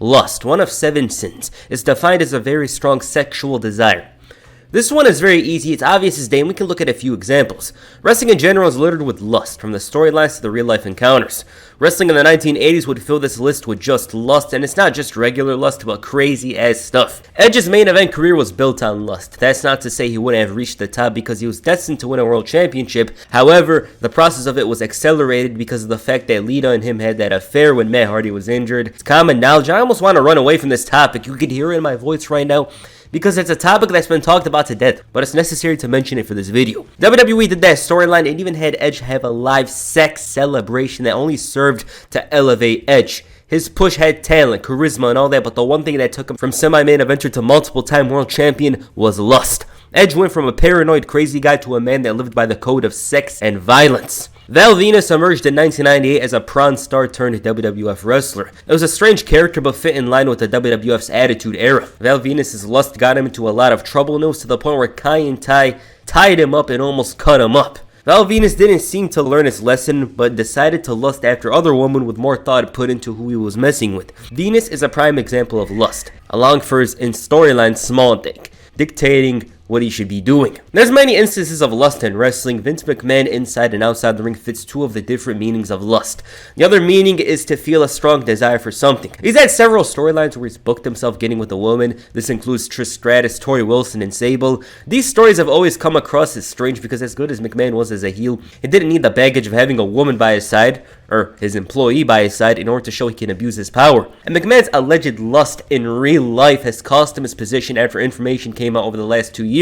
Lust, one of 7 sins, is defined as a very strong sexual desire. This one is very easy, it's obvious as day, and we can look at a few examples. Wrestling in general is littered with lust, from the storylines to the real-life encounters. Wrestling in the 1980s would fill this list with just lust, and it's not just regular lust, but crazy-ass stuff. Edge's main event career was built on lust. That's not to say he wouldn't have reached the top because he was destined to win a world championship. However, the process of it was accelerated because of the fact that Lita and him had that affair when Matt Hardy was injured. It's common knowledge. I almost want to run away from this topic. You can hear it in my voice right now, because it's a topic that's been talked about to death, but it's necessary to mention it for this video. WWE did that storyline and even had Edge have a live sex celebration that only served to elevate Edge. His push had talent, charisma, and all that, but the one thing that took him from semi-main eventer to multiple-time world champion was lust. Edge went from a paranoid, crazy guy to a man that lived by the code of sex and violence. Val Venis emerged in 1998 as a prawn star turned WWF wrestler. It was a strange character but fit in line with the WWF's Attitude Era. Val Venis' lust got him into a lot of trouble, and it was to the point where Kai and Tai tied him up and almost cut him up. Val Venis didn't seem to learn his lesson, but decided to lust after other women with more thought put into who he was messing with. Venis is a prime example of lust, allowing for his in storyline small dick, dictating what he should be doing. There's many instances of lust in wrestling. Vince McMahon inside and outside the ring fits 2 of the different meanings of lust. The other meaning is to feel a strong desire for something. He's had several storylines where he's booked himself getting with a woman. This includes Trish Stratus, Tori Wilson, and Sable. These stories have always come across as strange because as good as McMahon was as a heel, he didn't need the baggage of having a woman by his side, or his employee by his side, in order to show he can abuse his power. And McMahon's alleged lust in real life has cost him his position after information came out over the last 2 years,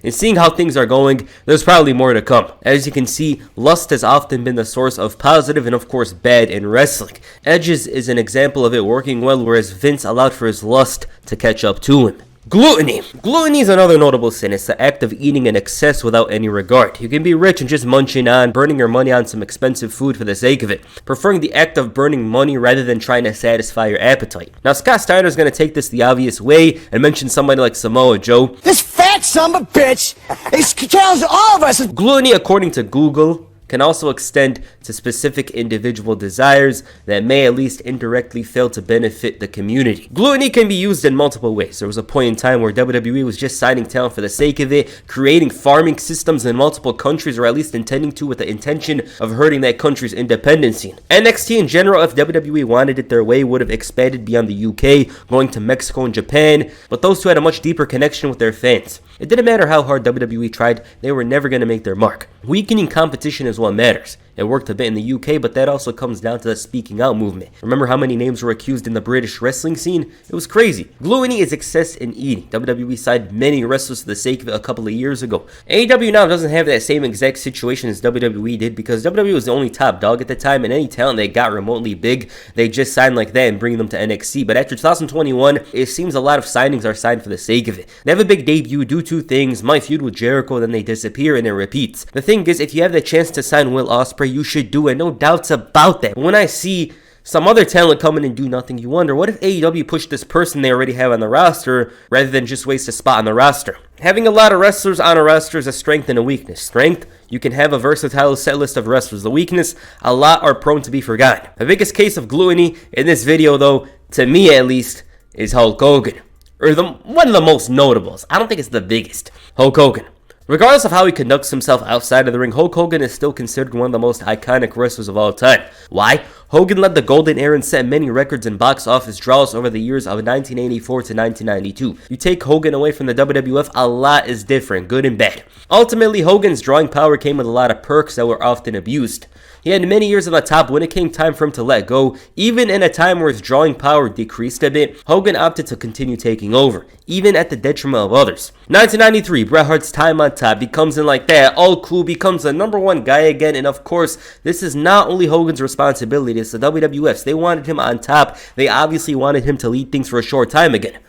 and seeing how things are going, there's probably more to come. As you can see, lust has often been the source of positive and of course bad in wrestling. Edge's is an example of it working well, whereas Vince allowed for his lust to catch up to him. Gluttony. Gluttony is another notable sin. It's the act of eating in excess without any regard. You can be rich and just munching on, burning your money on some expensive food for the sake of it, preferring the act of burning money rather than trying to satisfy your appetite. Now, Scott Steiner is going to take this the obvious way and mention somebody like Samoa Joe. This fat son of a bitch is challenging all of us. Gluttony, according to Google, can also extend to specific individual desires that may at least indirectly fail to benefit the community. Gluttony can be used in multiple ways. There was a point in time where WWE was just signing talent for the sake of it, creating farming systems in multiple countries, or at least intending to with the intention of hurting that country's independence scene. NXT in general, if WWE wanted it their way, would have expanded beyond the UK, going to Mexico and Japan, but those two had a much deeper connection with their fans. It didn't matter how hard WWE tried, they were never going to make their mark. Weakening competition is what matters. It worked a bit in the UK, but that also comes down to the speaking out movement. Remember how many names were accused in the British wrestling scene? It was crazy. Gluttony is excess in eating. WWE signed many wrestlers for the sake of it a couple of years ago. AEW now doesn't have that same exact situation as WWE did because WWE was the only top dog at the time, and any talent that got remotely big, they just signed like that and bring them to NXT. But after 2021, it seems a lot of signings are signed for the sake of it. They have a big debut, do 2 things, might feud with Jericho, then they disappear and it repeats. The thing is, if you have the chance to sign Will Ospreay, you should do it, no doubts about that. When I see some other talent come in and do nothing, you wonder, what if AEW pushed this person they already have on the roster rather than just waste a spot on the roster? Having a lot of wrestlers on a roster is a strength and a weakness. Strength, you can have a versatile set list of wrestlers. The weakness, a lot are prone to be forgotten. The biggest case of gluttony in this video, though, to me at least, is Hulk Hogan. Or one of the most notables. I don't think it's the biggest. Hulk Hogan. Regardless of how he conducts himself outside of the ring, Hulk Hogan is still considered one of the most iconic wrestlers of all time. Why? Hogan led the Golden Era and set many records in box office draws over the years of 1984 to 1992. You take Hogan away from the WWF, a lot is different, good and bad. Ultimately, Hogan's drawing power came with a lot of perks that were often abused. He had many years on the top. When it came time for him to let go, even in a time where his drawing power decreased a bit, Hogan opted to continue taking over, even at the detriment of others. 1993, Bret Hart's time on top, becomes in like that, all cool, becomes the #1 guy again, and of course, this is not only Hogan's responsibility, it's the WWF's. They wanted him on top, they obviously wanted him to lead things for a short time again.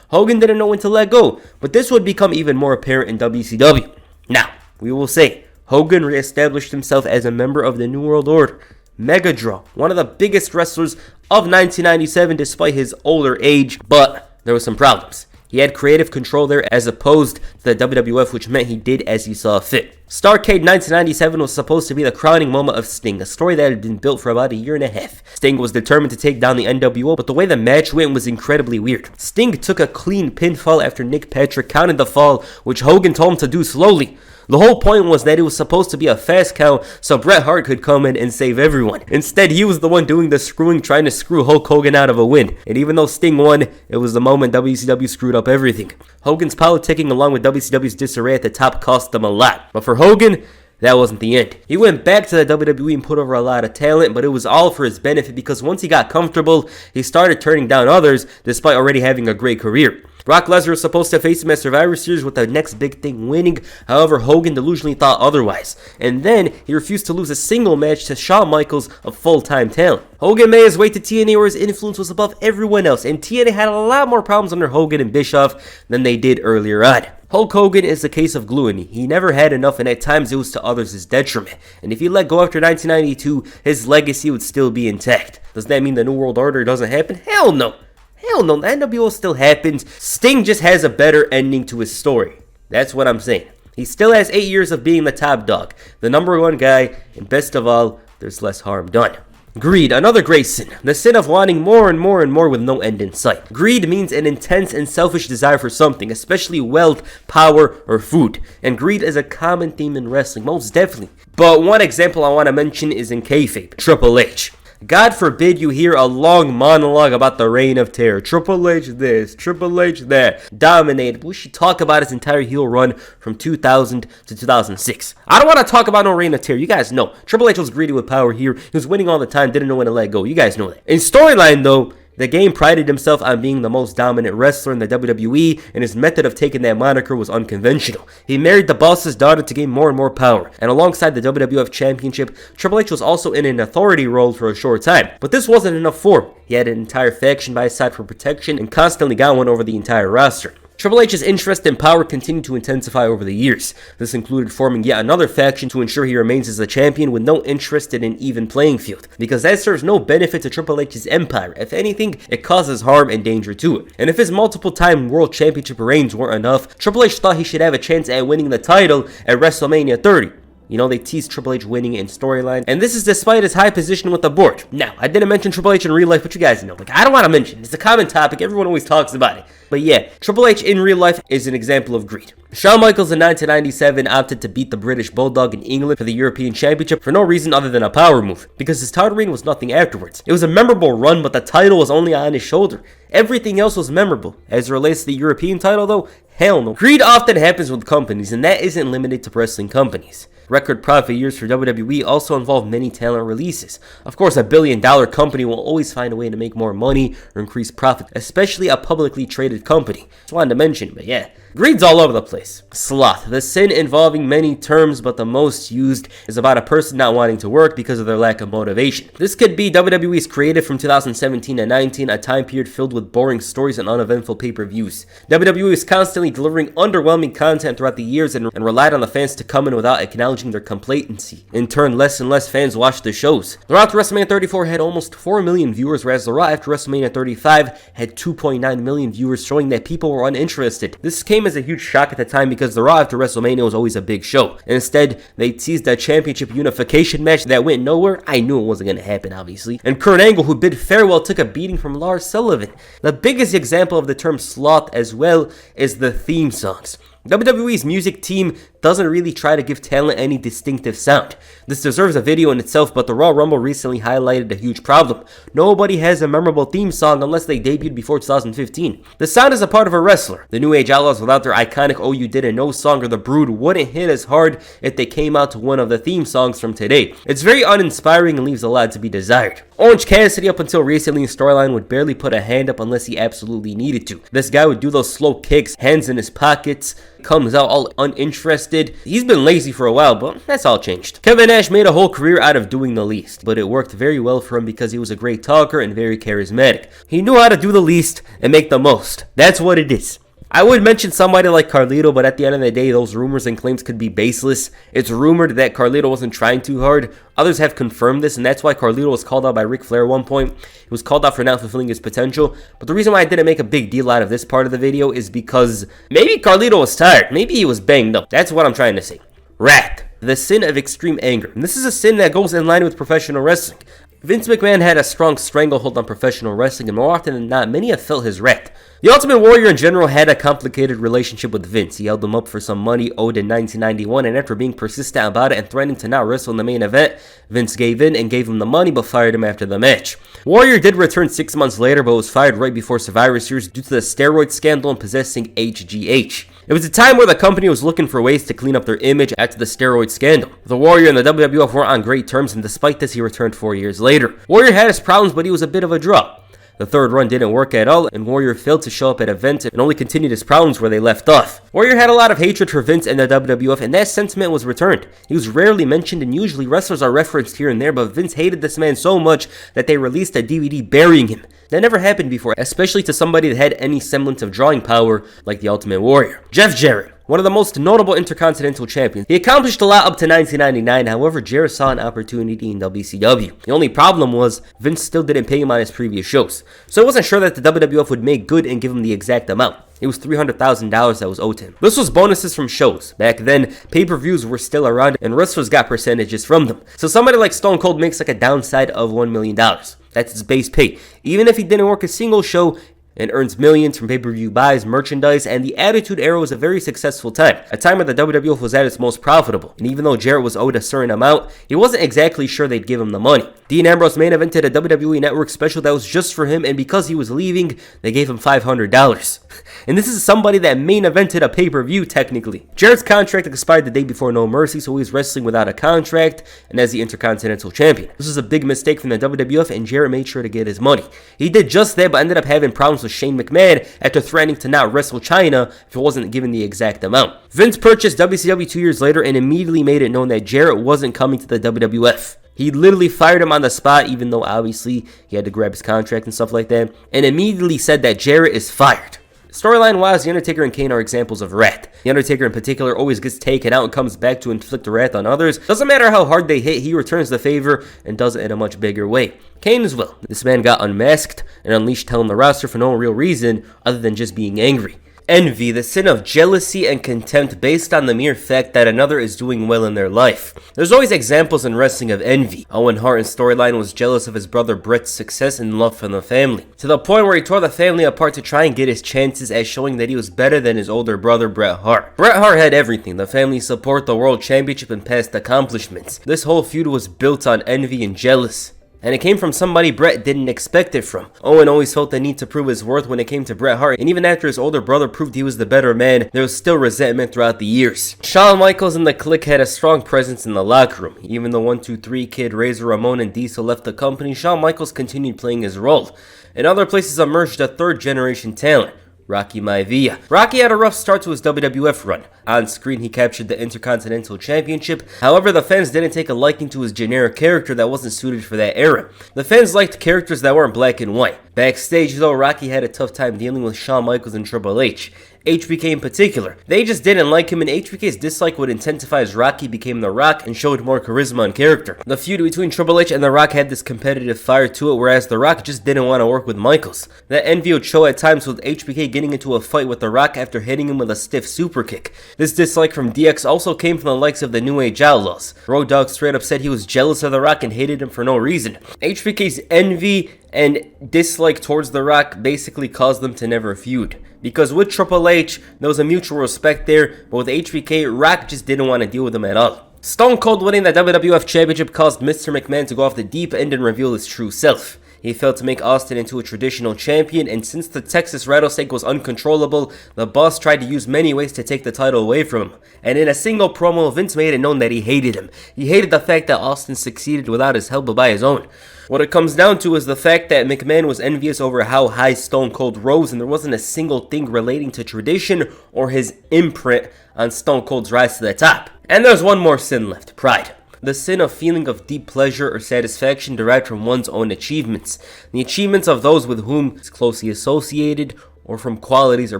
Hogan didn't know when to let go, but this would become even more apparent in WCW. Now, we will say, Hogan reestablished himself as a member of the New World Order. Mega Draw, one of the biggest wrestlers of 1997 despite his older age, but there were some problems. He had creative control there as opposed to the WWF, which meant he did as he saw fit. Starrcade 1997 was supposed to be the crowning moment of Sting, a story that had been built for about a year and a half. Sting was determined to take down the NWO, but the way the match went was incredibly weird. Sting took a clean pinfall after Nick Patrick counted the fall, which Hogan told him to do slowly. The whole point was that it was supposed to be a fast count so Bret Hart could come in and save everyone. Instead, he was the one doing the screwing, trying to screw Hulk Hogan out of a win. And even though Sting won, it was the moment WCW screwed up everything. Hogan's politicking along with WCW's disarray at the top cost them a lot. But for Hogan, that wasn't the end. He went back to the WWE and put over a lot of talent, but it was all for his benefit because once he got comfortable, he started turning down others despite already having a great career. Brock Lesnar was supposed to face him at Survivor Series with the next big thing winning. However, Hogan delusionally thought otherwise. And then he refused to lose a single match to Shawn Michaels, a full-time talent. Hogan made his way to TNA where his influence was above everyone else, and TNA had a lot more problems under Hogan and Bischoff than they did earlier on. Hulk Hogan is a case of gluttony. He never had enough, and at times it was to others' detriment. And if he let go after 1992, his legacy would still be intact. Does that mean the New World Order doesn't happen? Hell no. Hell no, the NWO still happens. Sting just has a better ending to his story. That's what I'm saying. He still has 8 years of being the top dog, the number one guy, and best of all, there's less harm done. Greed, another great sin. The sin of wanting more and more and more with no end in sight. Greed means an intense and selfish desire for something, especially wealth, power, or food. And greed is a common theme in wrestling, most definitely. But one example I want to mention is in kayfabe, Triple H. God forbid you hear a long monologue about the reign of terror. Triple H this, Triple H that, dominated. We should talk about his entire heel run from 2000 to 2006. I don't want to talk about no reign of terror. You guys know. Triple H was greedy with power here. He was winning all the time, didn't know when to let go. You guys know that. In storyline though, the game prided himself on being the most dominant wrestler in the WWE, and his method of taking that moniker was unconventional. He married the boss's daughter to gain more and more power, and alongside the WWF Championship, Triple H was also in an authority role for a short time. But this wasn't enough for him. He had an entire faction by his side for protection, and constantly got one over the entire roster. Triple H's interest in power continued to intensify over the years. This included forming yet another faction to ensure he remains as the champion with no interest in an even playing field, because that serves no benefit to Triple H's empire. If anything, it causes harm and danger to it. And if his multiple-time world championship reigns weren't enough, Triple H thought he should have a chance at winning the title at WrestleMania 30. You know, they teased Triple H winning in storyline, and this is despite his high position with the board. Now, I didn't mention Triple H in real life, but you guys know, I don't want to mention it. It's a common topic, everyone always talks about it. But yeah, Triple H in real life is an example of greed. Shawn Michaels in 1997 opted to beat the British Bulldog in England for the European Championship for no reason other than a power move, because his title reign was nothing afterwards. It was a memorable run, but the title was only on his shoulder. Everything else was memorable. As it relates to the European title though, hell no. Greed often happens with companies, and that isn't limited to wrestling companies. Record profit years for WWE also involve many talent releases. Of course, a billion-dollar company will always find a way to make more money or increase profit, especially a publicly traded company. Just wanted to mention, but yeah. Greed's all over the place. Sloth, the sin involving many terms, but the most used is about a person not wanting to work because of their lack of motivation. This could be WWE's creative from 2017 to 19, a time period filled with boring stories and uneventful pay-per-views. WWE is constantly delivering underwhelming content throughout the years and relied on the fans to come in without acknowledging their complacency. In turn, less and less fans watched the shows. The Raw after WrestleMania 34 had almost 4 million viewers, whereas the Raw after WrestleMania 35 had 2.9 million viewers, showing that people were uninterested. This came as a huge shock at the time because the Raw after WrestleMania was always a big show. Instead, they teased a championship unification match that went nowhere. I knew it wasn't going to happen, obviously. And Kurt Angle, who bid farewell, took a beating from Lars Sullivan. The biggest example of the term sloth as well is the theme songs. WWE's music team doesn't really try to give talent any distinctive sound. This deserves a video in itself, but the Royal Rumble recently highlighted a huge problem. Nobody has a memorable theme song unless they debuted before 2015. The sound is a part of a wrestler. The New Age Outlaws without their iconic Oh You Didn't Know song, or the Brood wouldn't hit as hard if they came out to one of the theme songs from today. It's very uninspiring and leaves a lot to be desired. Orange Cassidy up until recently in storyline would barely put a hand up unless he absolutely needed to. This guy would do those slow kicks, hands in his pockets, comes out all uninterested. He's been lazy for a while, but that's all changed. Kevin Nash made a whole career out of doing the least, but it worked very well for him because he was a great talker and very charismatic. He knew how to do the least and make the most. That's what it is. I would mention somebody like Carlito, but at the end of the day, those rumors and claims could be baseless. It's rumored that Carlito wasn't trying too hard. Others have confirmed this, and that's why Carlito was called out by Ric Flair at one point. He was called out for not fulfilling his potential. But the reason why I didn't make a big deal out of this part of the video is because maybe Carlito was tired. Maybe he was banged up. That's what I'm trying to say. Wrath, the sin of extreme anger. And this is a sin that goes in line with professional wrestling. Vince McMahon had a strong stranglehold on professional wrestling, and more often than not, many have felt his wrath. The Ultimate Warrior in general had a complicated relationship with Vince. He held him up for some money owed in 1991, and after being persistent about it and threatening to not wrestle in the main event, Vince gave in and gave him the money but fired him after the match. Warrior did return 6 months later, but was fired right before Survivor Series due to the steroid scandal and possessing HGH. It was a time where the company was looking for ways to clean up their image after the steroid scandal. The Warrior and the WWF weren't on great terms, and despite this, he returned 4 years later. Warrior had his problems, but he was a bit of a draw. The third run didn't work at all, and Warrior failed to show up at events and only continued his problems where they left off. Warrior had a lot of hatred for Vince and the WWF, and that sentiment was returned. He was rarely mentioned, and usually wrestlers are referenced here and there, but Vince hated this man so much that they released a DVD burying him. That never happened before, especially to somebody that had any semblance of drawing power like the Ultimate Warrior. Jeff Jarrett, one of the most notable Intercontinental champions. He accomplished a lot up to 1999, however, Jarrett saw an opportunity in WCW. The only problem was, Vince still didn't pay him on his previous shows, so he wasn't sure that the WWF would make good and give him the exact amount. It was $300,000 that was owed to him. This was bonuses from shows. Back then, pay-per-views were still around and wrestlers got percentages from them. So somebody like Stone Cold makes like a downside of $1 million. That's his base pay. Even if he didn't work a single show, and earns millions from pay-per-view buys, merchandise, and the Attitude Era was a very successful time, a time where the WWF was at its most profitable. And even though Jarrett was owed a certain amount, he wasn't exactly sure they'd give him the money. Dean Ambrose main evented a WWE Network special that was just for him, and because he was leaving, they gave him $500. And this is somebody that main evented a pay-per-view technically. Jarrett's contract expired the day before No Mercy, so he was wrestling without a contract and as the Intercontinental Champion. This was a big mistake from the WWF, and Jarrett made sure to get his money. He did just that, but ended up having problems with Shane McMahon after threatening to not wrestle China if it wasn't given the exact amount. Vince purchased WCW 2 years later and immediately made it known that Jarrett wasn't coming to the WWF. He literally fired him on the spot, even though obviously he had to grab his contract and stuff like that, and immediately said that Jarrett is fired. Storyline-wise, The Undertaker and Kane are examples of wrath. The Undertaker in particular always gets taken out and comes back to inflict wrath on others. Doesn't matter how hard they hit, he returns the favor and does it in a much bigger way. Kane as well. This man got unmasked and unleashed hell on the roster for no real reason other than just being angry. Envy, the sin of jealousy and contempt based on the mere fact that another is doing well in their life. There's always examples in wrestling of envy. Owen Hart in storyline was jealous of his brother Bret's success and love for the family, to the point where he tore the family apart to try and get his chances as showing that he was better than his older brother Bret Hart. Bret Hart had everything: the family support, the world championship, and past accomplishments. This whole feud was built on envy and jealousy. And it came from somebody Bret didn't expect it from. Owen always felt the need to prove his worth when it came to Bret Hart, and even after his older brother proved he was the better man, there was still resentment throughout the years. Shawn Michaels and the Clique had a strong presence in the locker room. Even though 1-2-3 Kid, Razor Ramon, and Diesel left the company, Shawn Michaels continued playing his role. In other places emerged a third-generation talent, Rocky Maivia. Rocky had a rough start to his WWF run. On screen, he captured the Intercontinental Championship. However, the fans didn't take a liking to his generic character that wasn't suited for that era. The fans liked characters that weren't black and white. Backstage, though, Rocky had a tough time dealing with Shawn Michaels and Triple H. HBK in particular. They just didn't like him, and HBK's dislike would intensify as Rocky became The Rock and showed more charisma and character. The feud between Triple H and The Rock had this competitive fire to it, whereas The Rock just didn't want to work with Michaels. That envy would show at times with HBK getting into a fight with The Rock after hitting him with a stiff super kick. This dislike from DX also came from the likes of the New Age Outlaws. Road Dogg straight up said he was jealous of The Rock and hated him for no reason. HBK's envy and dislike towards The Rock basically caused them to never feud. Because with Triple H, there was a mutual respect there, but with HBK, Rock just didn't want to deal with him at all. Stone Cold winning the WWF Championship caused Mr. McMahon to go off the deep end and reveal his true self. He failed to make Austin into a traditional champion, and since the Texas Rattlesnake was uncontrollable, the boss tried to use many ways to take the title away from him. And in a single promo, Vince made it known that he hated him. He hated the fact that Austin succeeded without his help but by his own. What it comes down to is the fact that McMahon was envious over how high Stone Cold rose, and there wasn't a single thing relating to tradition or his imprint on Stone Cold's rise to the top. And there's one more sin left: pride. The sin of feeling of deep pleasure or satisfaction derived from one's own achievements. The achievements of those with whom is closely associated or from qualities or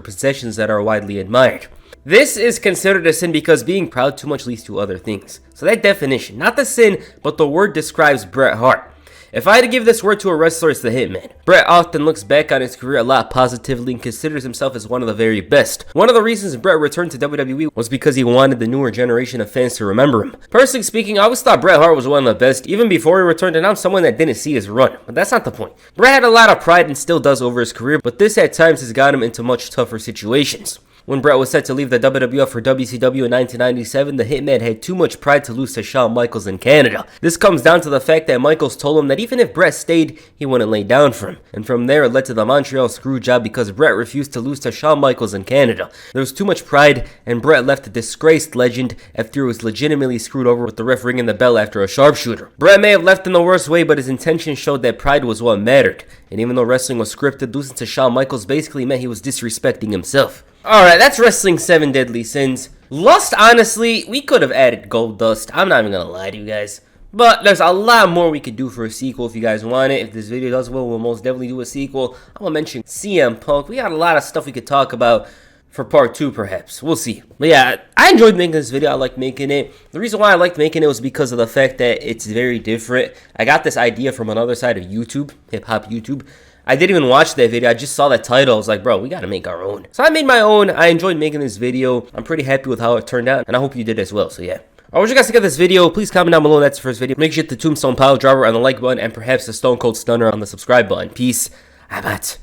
possessions that are widely admired. This is considered a sin because being proud too much leads to other things. So that definition, not the sin, but the word describes Bret Hart. If I had to give this word to a wrestler, it's the Hitman. Bret often looks back on his career a lot positively and considers himself as one of the very best. One of the reasons Bret returned to WWE was because he wanted the newer generation of fans to remember him. Personally speaking, I always thought Bret Hart was one of the best, even before he returned, and I'm someone that didn't see his run. But that's not the point. Bret had a lot of pride and still does over his career, but this at times has got him into much tougher situations. When Bret was set to leave the WWF for WCW in 1997, the Hitman had too much pride to lose to Shawn Michaels in Canada. This comes down to the fact that Michaels told him that even if Bret stayed, he wouldn't lay down for him. And from there, it led to the Montreal Screwjob because Bret refused to lose to Shawn Michaels in Canada. There was too much pride, and Bret left a disgraced legend after he was legitimately screwed over with the ref ringing the bell after a sharpshooter. Bret may have left in the worst way, but his intention showed that pride was what mattered. And even though wrestling was scripted, losing to Shawn Michaels basically meant he was disrespecting himself. Alright, that's Wrestling's 7 Deadly Sins. Lust, honestly, we could have added Gold Dust. I'm not even gonna lie to you guys. But there's a lot more we could do for a sequel if you guys want it. If this video does well, we'll most definitely do a sequel. I'm gonna mention CM Punk. We got a lot of stuff we could talk about for part 2 perhaps. We'll see. But yeah, I enjoyed making this video. I liked making it. The reason why I liked making it was because of the fact that it's very different. I got this idea from another side of YouTube, hip-hop YouTube. I didn't even watch that video. I just saw that title. I was like, bro, we gotta make our own. So I made my own. I enjoyed making this video. I'm pretty happy with how it turned out, and I hope you did as well. So yeah. I want you guys to get this video. Please comment down below. That's the first video. Make sure you hit the Tombstone Pile Driver on the like button and perhaps the Stone Cold Stunner on the subscribe button. Peace. Abat.